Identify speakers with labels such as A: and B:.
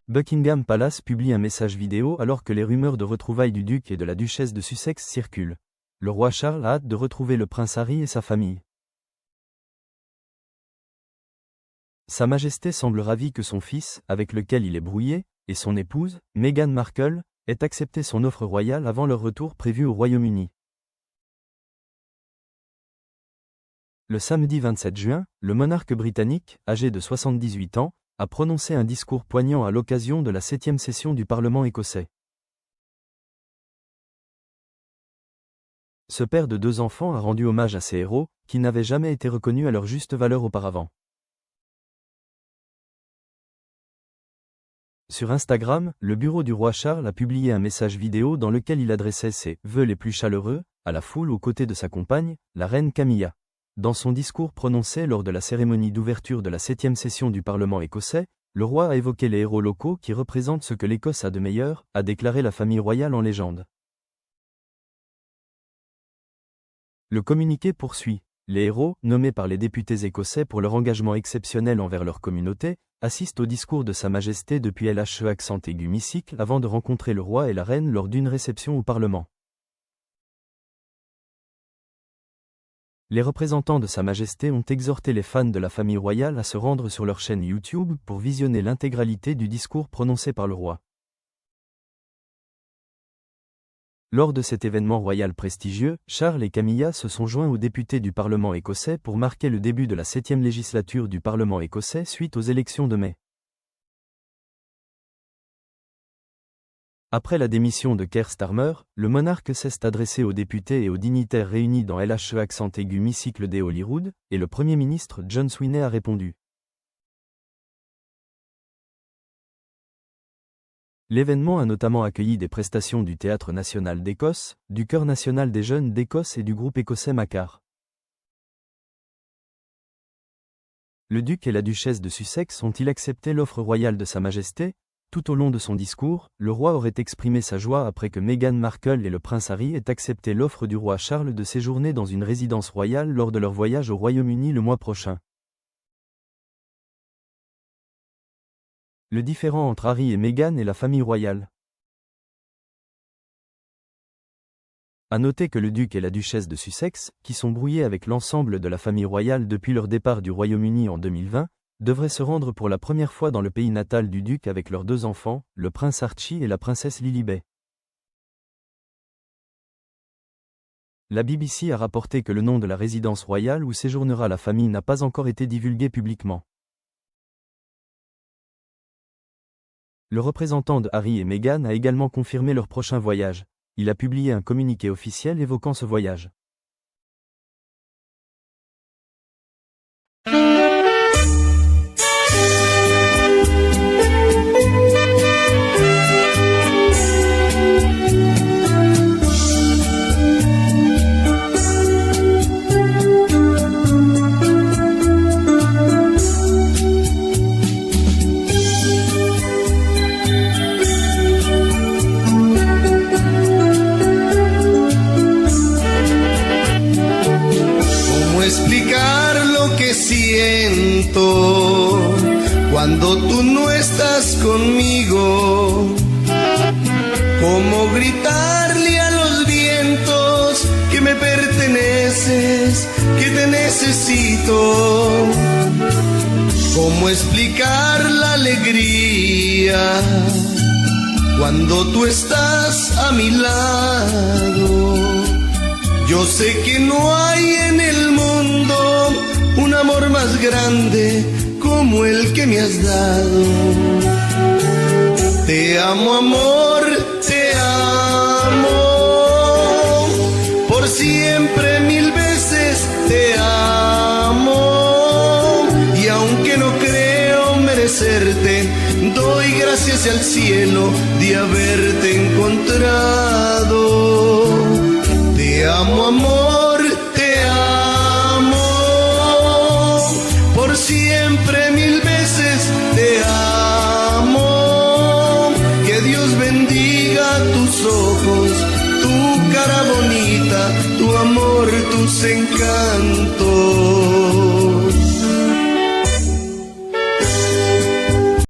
A: Buckingham Palace publie un message vidéo alors que les rumeurs de retrouvailles du duc et de la duchesse de Sussex circulent. Le roi Charles a hâte de retrouver le prince Harry et sa famille. Sa Majesté semble ravie que son fils, avec lequel il est brouillé, et son épouse, Meghan Markle, aient accepté son offre royale avant leur retour prévu au Royaume-Uni. Le samedi 27 juin, le monarque britannique, âgé de 78 ans, a prononcé un discours poignant à l'occasion de la 7e session du Parlement écossais. Ce père de 2 enfants a rendu hommage à ses héros, qui n'avaient jamais été reconnus à leur juste valeur auparavant. Sur Instagram, le bureau du roi Charles a publié un message vidéo dans lequel il adressait ses vœux les plus chaleureux à la foule aux côtés de sa compagne, la reine Camilla. Dans son discours prononcé lors de la cérémonie d'ouverture de la 7e session du Parlement écossais, le roi a évoqué les héros locaux qui représentent ce que l'Écosse a de meilleur, a déclaré la famille royale en légende. Le communiqué poursuit. Les héros, nommés par les députés écossais pour leur engagement exceptionnel envers leur communauté, assistent au discours de Sa Majesté depuis LHE accent aigu mi-cycle avant de rencontrer le roi et la reine lors d'une réception au Parlement. Les représentants de Sa Majesté ont exhorté les fans de la famille royale à se rendre sur leur chaîne YouTube pour visionner l'intégralité du discours prononcé par le roi. Lors de cet événement royal prestigieux, Charles et Camilla se sont joints aux députés du Parlement écossais pour marquer le début de la 7e législature du Parlement écossais suite aux élections de mai. Après la démission de Keir Starmer, le monarque s'est adressé aux députés et aux dignitaires réunis dans LHE accent aigu mi-cycle des Holyrood, et le Premier ministre John Swinney a répondu. L'événement a notamment accueilli des prestations du Théâtre national d'Écosse, du Chœur national des jeunes d'Écosse et du groupe écossais Makar. Le duc et la duchesse de Sussex ont-ils accepté l'offre royale de Sa Majesté ? Tout au long de son discours, le roi aurait exprimé sa joie après que Meghan Markle et le prince Harry aient accepté l'offre du roi Charles de séjourner dans une résidence royale lors de leur voyage au Royaume-Uni le mois prochain. Le différend entre Harry et Meghan et la famille royale. À noter que le duc et la duchesse de Sussex, qui sont brouillés avec l'ensemble de la famille royale depuis leur départ du Royaume-Uni en 2020, devraient se rendre pour la première fois dans le pays natal du duc avec leurs 2 enfants, le prince Archie et la princesse Lilibet. La BBC a rapporté que le nom de la résidence royale où séjournera la famille n'a pas encore été divulgué publiquement. Le représentant de Harry et Meghan a également confirmé leur prochain voyage. Il a publié un communiqué officiel évoquant ce voyage.
B: Cuando tú no estás conmigo, ¿cómo gritarle a los vientos que me perteneces, que te necesito? ¿Cómo explicar la alegría cuando tú estás a mi lado? Yo sé que no hay en el mundo un amor más grande como el que me has dado. Te amo, amor, te amo, por siempre 1000 veces te amo. Y aunque no creo merecerte, doy gracias al cielo de haberte encontrado. Te amo, amor, te amo, por siempre 1000 veces te amo. Que Dios bendiga tus ojos, tu cara bonita, tu amor, tus encantos.